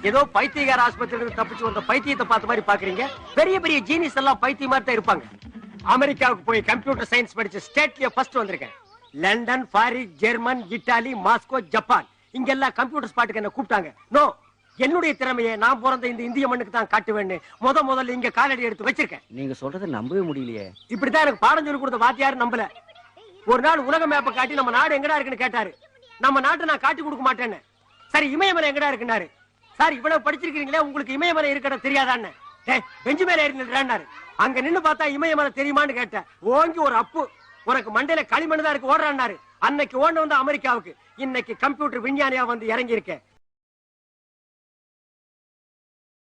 ஏதோ பைத்தியகார ஆஸ்பத்திரியிலிருந்து தப்பிச்சு வந்த பைத்தியத்தை பார்த்த மாதிரி பாக்குறீங்க. பெரிய பெரிய ஜீனியஸ் எல்லாம் பைத்திய மாதிரி தான் இருப்பாங்க. அமெரிக்காவுக்கு போய் கம்ப்யூட்டர் சயின்ஸ் படிச்சு ஸ்டேட்லயே ஃபர்ஸ்ட் வந்திருக்கேன். London, Paris, German, Italy, Moscow, Japan இங்கெல்லாம் கம்ப்யூட்டர் ஸ்பாட்டுக்கு என்ன கூப்பிட்டாங்க. நோ, என்னுடைய திறமையை நான் பிறந்த இந்த இந்திய மண்ணுக்கு தான் காட்டுவேன்னு முதல்ல இங்க காலடி எடுத்து வச்சிருக்கேன். நீங்க சொல்றதை நம்பவே முடியலையே. இப்படித்தான் எனக்கு பாடம் சொல்லி கொடுத்த வாத்தியாரு நம்பல. ஒரு நாள் உலக மேப்பை காட்டி நம்ம நாடு எங்கடா இருக்குன்னு கேட்டாரு. நம்ம நாட்டை நான் காட்டி கொடுக்க மாட்டேன்னு. சரி, இமயமலை எங்கடா இருக்குன்னாரு. சார், இவ்வளவு படிச்சிருக்கீங்களே, உங்களுக்கு இமயமலை இருக்கட தெரியாதான்னு. பெஞ்சு மேல ஏறி நின்றாரு. அங்க நின்னு பார்த்தா இமயமலை தெரியுமான்னு கேட்டேன். ஓங்கி ஒரு அப்பு, உனக்கு மண்டையில களிமண் தான் இருக்கு, ஓடுறான்னாரு. அன்னைக்கு ஓட வந்து அமெரிக்காவுக்கு, இன்னைக்கு கம்ப்யூட்டர் விஞ்ஞானியா வந்து இறங்கி இருக்கேன்.